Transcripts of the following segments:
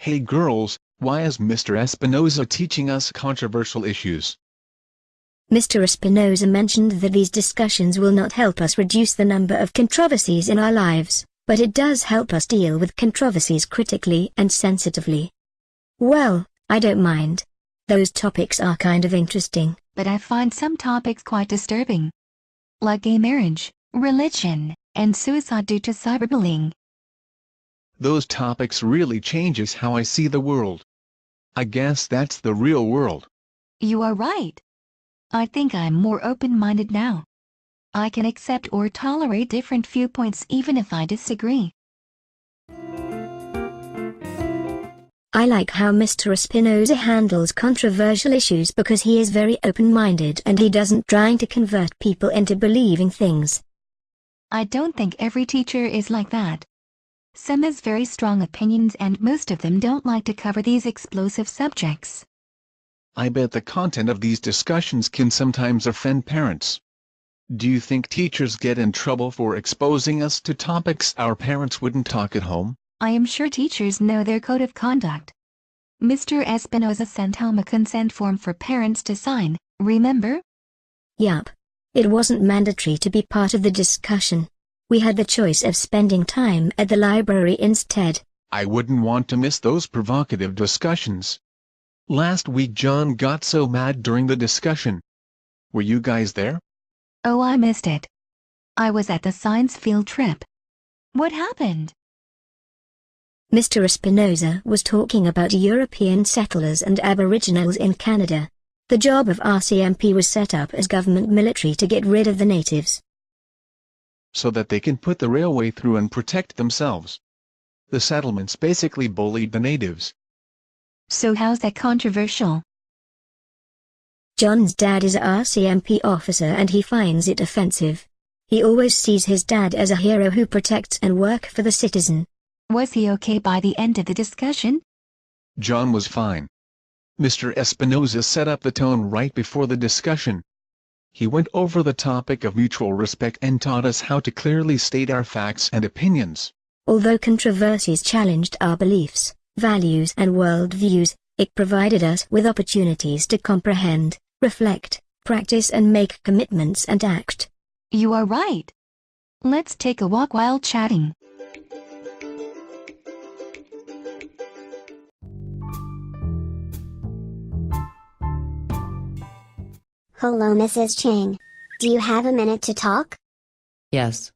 Hey girls, why is Mr. Espinoza teaching us controversial issues? Mr. Espinoza mentioned that these discussions will not help us reduce the number of controversies in our lives, but it does help us deal with controversies critically and sensitively. Well, I don't mind. Those topics are kind of interesting. But I find some topics quite disturbing. Like gay marriage, religion, and suicide due to cyberbullying. Those topics really changes how I see the world. I guess that's the real world. You are right. I think I'm more open-minded now. I can accept or tolerate different viewpoints even if I disagree. I like how Mr. Espinoza handles controversial issues because he is very open-minded and he doesn't try to convert people into believing things. I don't think every teacher is like that. Some has very strong opinions and most of them don't like to cover these explosive subjects. I bet the content of these discussions can sometimes offend parents. Do you think teachers get in trouble for exposing us to topics our parents wouldn't talk at home? I am sure teachers know their code of conduct. Mr. Espinoza sent home a consent form for parents to sign, remember? Yup. It wasn't mandatory to be part of the discussion. We had the choice of spending time at the library instead. I wouldn't want to miss those provocative discussions. Last week John got so mad during the discussion. Were you guys there? Oh, I missed it. I was at the science field trip. What happened? Mr. Espinoza was talking about European settlers and Aboriginals in Canada. The job of RCMP was set up as government military to get rid of the natives, so that they can put the railway through and protect themselves. The settlements basically bullied the natives. So how's that controversial? John's dad is a RCMP officer and he finds it offensive. He always sees his dad as a hero who protects and works for the citizen. Was he okay by the end of the discussion? John was fine. Mr. Espinoza set up the tone right before the discussion. He went over the topic of mutual respect and taught us how to clearly state our facts and opinions. Although controversies challenged our beliefs, values and worldviews, it provided us with opportunities to comprehend, reflect, practice and make commitments and act. You are right. Let's take a walk while chatting. Hello, Mrs. Chang. Do you have a minute to talk? Yes.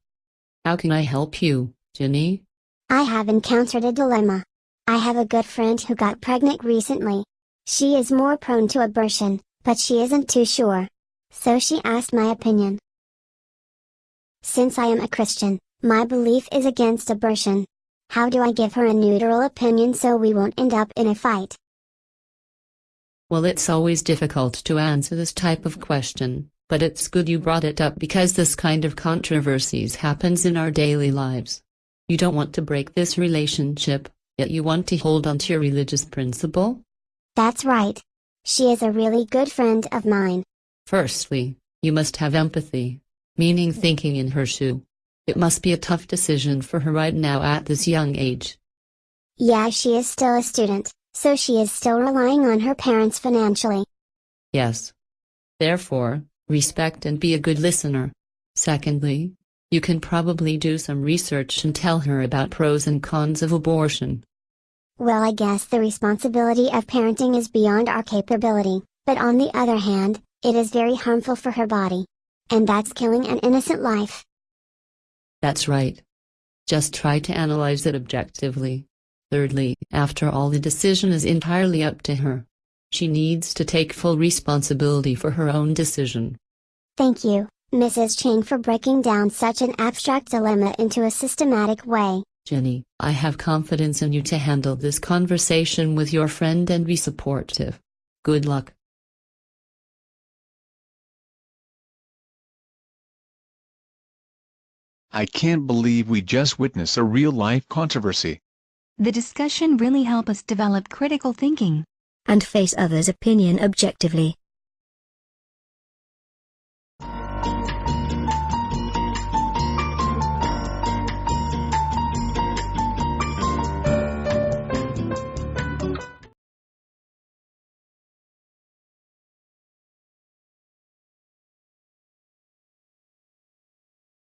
How can I help you, Jenny? I have encountered a dilemma. I have a good friend who got pregnant recently. She is more prone to abortion, but she isn't too sure. So she asked my opinion. Since I am a Christian, my belief is against abortion. How do I give her a neutral opinion so we won't end up in a fight? Well, it's always difficult to answer this type of question, but it's good you brought it up because this kind of controversies happens in our daily lives. You don't want to break this relationship, yet you want to hold on to your religious principle? That's right. She is a really good friend of mine. Firstly, you must have empathy, meaning thinking in her shoe. It must be a tough decision for her right now at this young age. Yeah, she is still a student, so she is still relying on her parents financially. Yes. Therefore, respect and be a good listener. Secondly, you can probably do some research and tell her about pros and cons of abortion. Well, I guess the responsibility of parenting is beyond our capability, but on the other hand, it is very harmful for her body. And that's killing an innocent life. That's right. Just try to analyze it objectively. Thirdly, after all, the decision is entirely up to her. She needs to take full responsibility for her own decision. Thank you, Mrs. Chang, for breaking down such an abstract dilemma into a systematic way. Jenny, I have confidence in you to handle this conversation with your friend and be supportive. Good luck. I can't believe we just witnessed a real-life controversy. The discussion really helped us develop critical thinking and face others' opinion objectively.